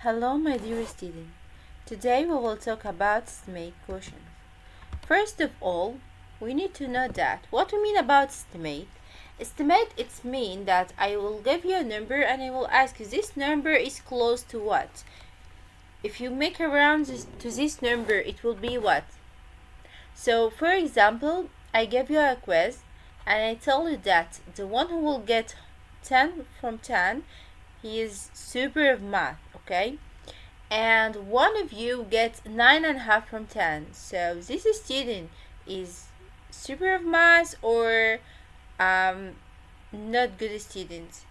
Hello, my dear student. Today we will talk about estimate quotient. First of all, we need to know that what we mean about estimate. Estimate, it's mean that I will give you a number and I will ask you this number is close to what? If you make a round to this number, it will be what? So, for example, I give you a quiz and I tell you that the one who will get 10 from 10, he is super of math, okay? And one of you gets 9.5 from 10. So this student is super of math or not good student.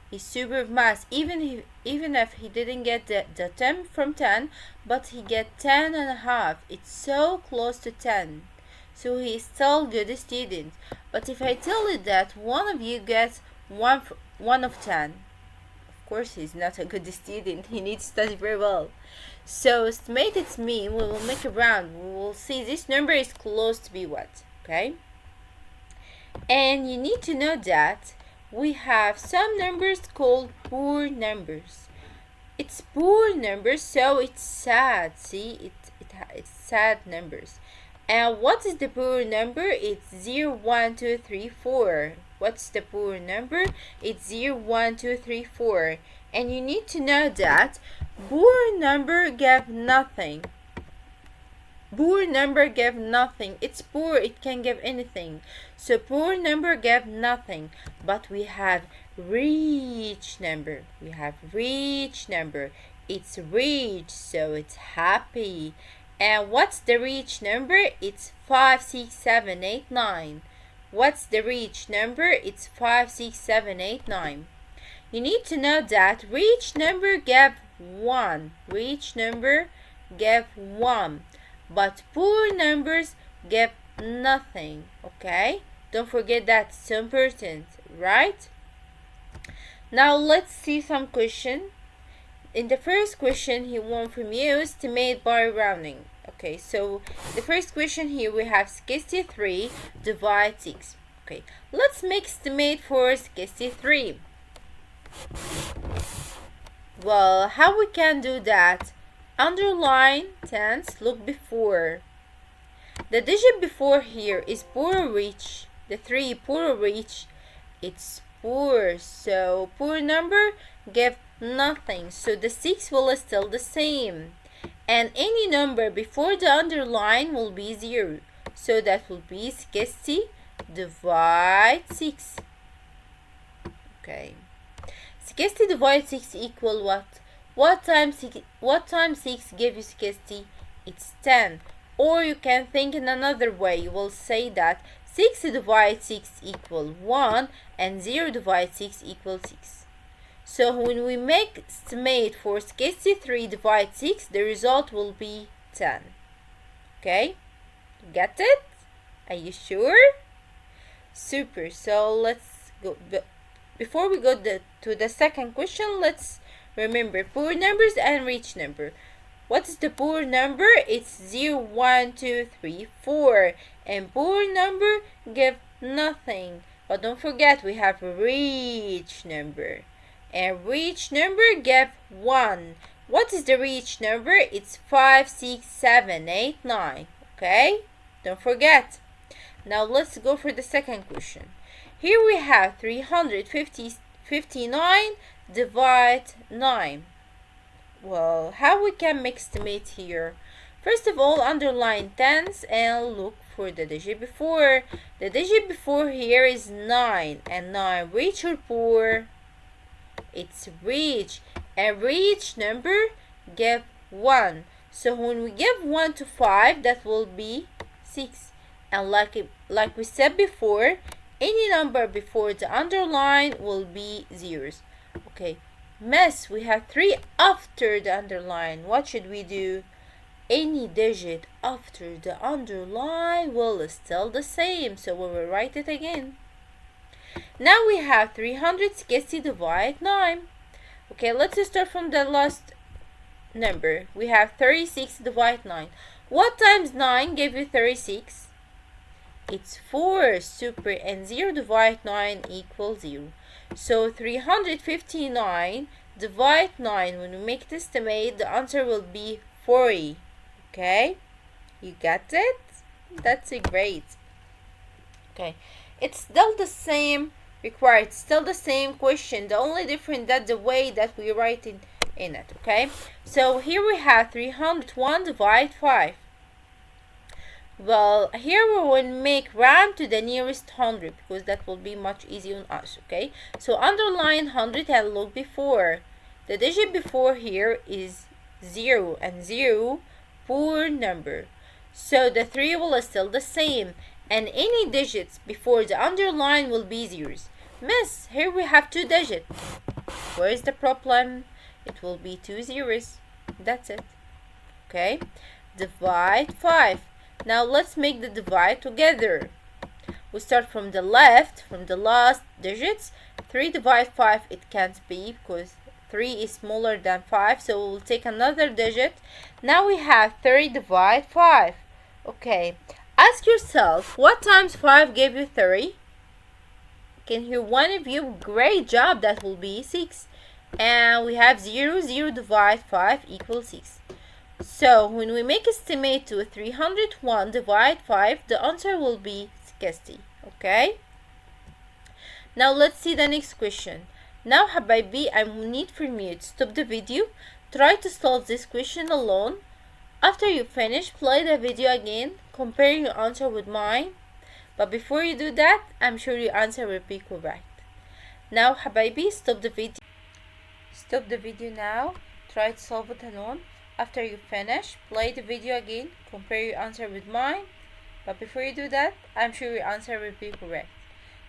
He's super of math even if he didn't get the 10 from 10, but he get 10.5. It's so close to 10. So he's still good student. But if I tell you that one of you gets 1 of 10, of course he's not a good student. He needs to study very well. So estimate its mean, we will make a round. We will see this number is close to be what, okay? And you need to know that we have some numbers called poor numbers. It's poor numbers, so it's sad. See, it's sad numbers. And what is the poor number? It's 0, 1, 2, 3, 4. What's the poor number? It's 0, 1, 2, 3, 4. And you need to know that poor number gave nothing. Poor number gave nothing. It's poor, it can give anything. So poor number gave nothing. But we have rich number. We have rich number. It's rich, so it's happy. And what's the rich number? It's 5, 6, 7, 8, 9. What's the rich number? It's 5, 6, 7, 8, 9. You need to know that rich number gave 1. Rich number gave 1. But poor numbers gave nothing. Okay? Don't forget that. It's so important, right? Now let's see some question. In the first question, he wants from you estimate by rounding. Okay, so the first question here we have 63 divide 6. Okay, let's make estimate for 63. Well, how we can do that? Underline tens, look before. The digit before here is poor or rich. The 3 poor or rich, it's poor. So poor number give nothing. So the 6 will still the same. And any number before the underline will be 0. So that will be 60 divide 6. Okay. 60 divide 6 equal what? What time 6 give you 60? It's 10. Or you can think in another way. You will say that 6 divide 6 equal 1 and 0 divide 6 equals 6. So when we make estimate for 63 divide 6, the result will be 10. Okay? Get it? Are you sure? Super. So let's go. Before we go to the second question, let's remember poor numbers and rich number. What is the poor number? It's 0, 1, 2, 3, 4. And poor number give nothing. But don't forget we have rich number. And rich number gave 1. What is the rich number? It's 5, 6, 7, 8, 9. Okay? Don't forget. Now let's go for the second question. Here we have 359 divide 9. Well, how we can make estimate here? First of all, underline tens and look for the digit before. The digit before here is 9. And 9 rich or poor? It's rich. A rich number give 1. So when we give 1 to 5, that will be 6. And like we said before, any number before the underline will be zeros. Okay, miss, we have 3 after the underline. What should we do? Any digit after the underline will still the same. So we will write it again. Now we have 360 divide 9. Okay, let's start from the last number. We have 36 divide 9. What times 9 gave you 36? It's 4. Super. And 0 divide 9 equals 0. So 359 divide 9. When we make it estimate, the answer will be 40. Okay, you got it? That's great. Okay, it's still the same required, still the same question. The only difference that the way that we write it in it. Okay, so here we have 301 divide 5. Well, here we will make round to the nearest 100 because that will be much easier on us. Okay, so underline 100 and look before. The digit before here is 0, and 0 poor number, so the 3 will still the same, and any digits before the underline will be zeros. Miss, here we have 2 digits. Where is the problem? It will be 2 zeros. That's it. Okay, divide 5. Now let's make the divide together. We start from the left, from the last digits. 3 divide 5, it can't be because 3 is smaller than 5, so we'll take another digit. Now we have 30 divide 5. Okay, ask yourself, what times 5 gave you 30? Can hear one of you? Great job, that will be 6. And we have 0, 0 divide 5 equals 6. So when we make estimate to 301 divide 5, the answer will be 60. Okay, now let's see the next question. Now Habibi, I need from you to stop the video, try to solve this question alone. After you finish, play the video again, compare your answer with mine. But before you do that, I'm sure your answer will be correct. Now Habibi, stop the video. Stop the video now, try to solve it alone. After you finish, play the video again, compare your answer with mine. But before you do that, I'm sure your answer will be correct.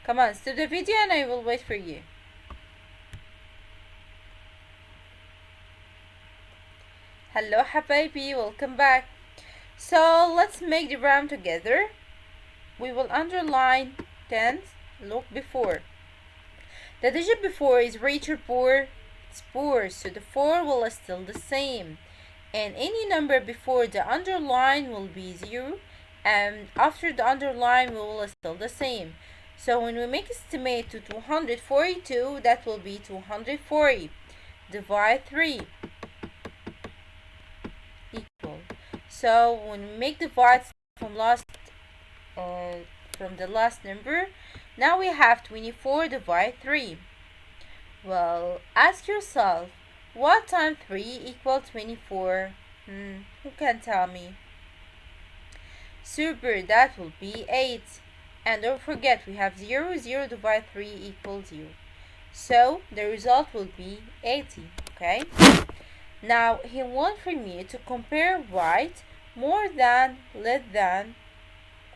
Come on, stop the video and I will wait for you. Hello Habibi, welcome back. So let's make the round together. We will underline tens, look before. The digit before is rich or poor? It's poor, so the 4 will still the same. And any number before the underline will be 0, and after the underline will still the same. So when we make estimate to 242, that will be 240. Divide 3 equal. So when we make divide from the last number, now we have 24 divide 3. Well, ask yourself, what time 3 equals 24? Who can tell me? Super, that will be 8. And don't forget, we have 0, 0 divide 3 equals 0. So the result will be 80, okay? Now, he wants from you to compare right, more than, less than,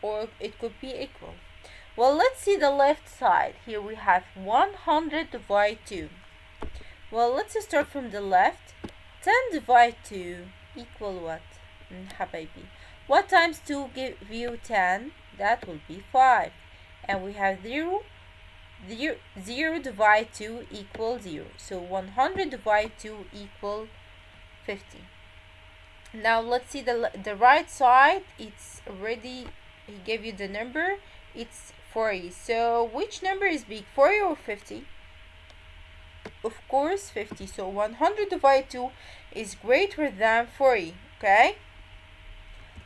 or it could be equal. Well, let's see the left side. Here we have 100 divide 2. Well, let's start from the left. 10 divide 2 equal what? Habibi. What times 2 give you 10? That will be 5. And we have 0 divide 2 equals 0. So 100 divide 2 equal 50. Now let's see the right side. It's already, he gave you the number. It's 40. So which number is big, 40 or 50? Of course 50. So 100 divided 2 is greater than 40. Okay,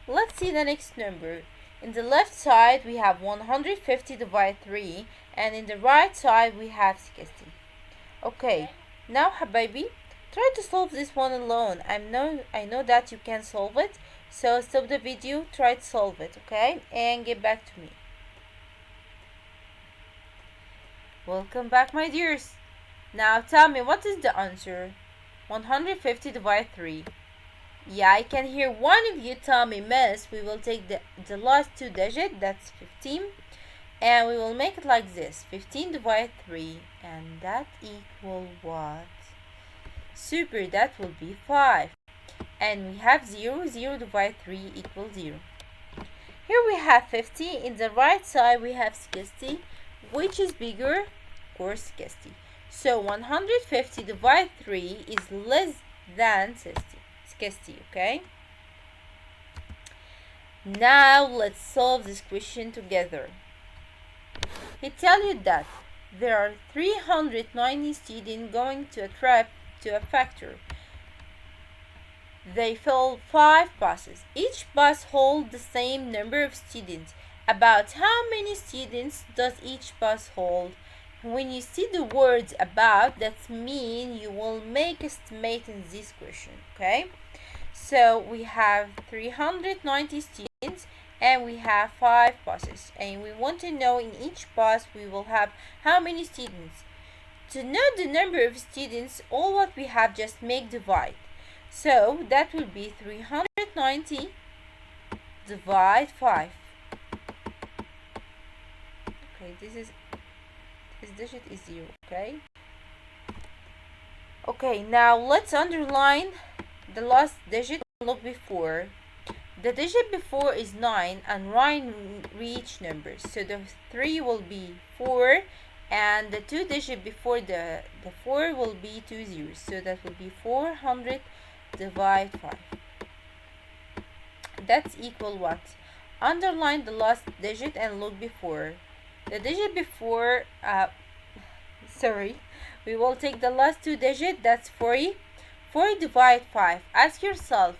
let's see the next number. In the left side we have 150 divided 3, and in the right side we have 60. Okay, now Habibi, try to solve this one alone. I know that you can solve it, so stop the video, try to solve it, okay, and get back to me. Welcome back, my dears. Now tell me, what is the answer? 150 divided 3. Yeah, I can hear one of you tell me, miss, we will take the last 2 digits, that's 15, and we will make it like this. 15 divided 3, and that equal what? Super, that will be 5. And we have 0, 0 divided 3 equals 0. Here we have 50, in the right side we have 60. Which is bigger? Of course 60. So 150 divided 3 is less than 60, okay? Now let's solve this question together. He tells you that there are 390 students going to a trip to a factor. They fill 5 buses. Each bus holds the same number of students. About how many students does each bus hold? When you see the words about, that means you will make estimate in this question, okay? So we have 390 students and we have 5 buses, and we want to know in each bus we will have how many students. To know the number of students, all what we have just make divide. So that will be 390 divide 5. Okay, this digit is 0, okay? Okay, now let's underline the last digit and look before. The digit before is 9 and reach numbers. So the 3 will be 4 and the 2 digit before the 4 will be 2 zeros. So that will be 400 divide 5. That's equal what? Underline the last digit and look before. The digit before, we will take the last 2 digits, that's 40. 40 divide 5. Ask yourself,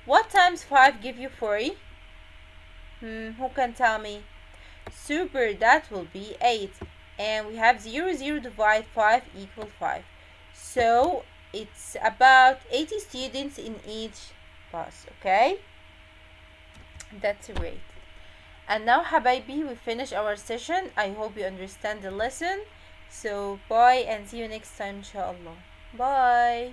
what times 5 give you 40? Who can tell me? Super, that will be 8. And we have 0, 0 divide 5 equal 5. So it's about 80 students in each bus, okay? That's great. And now Habibi, we finish our session. I hope you understand the lesson. So bye and see you next time inshallah. Bye.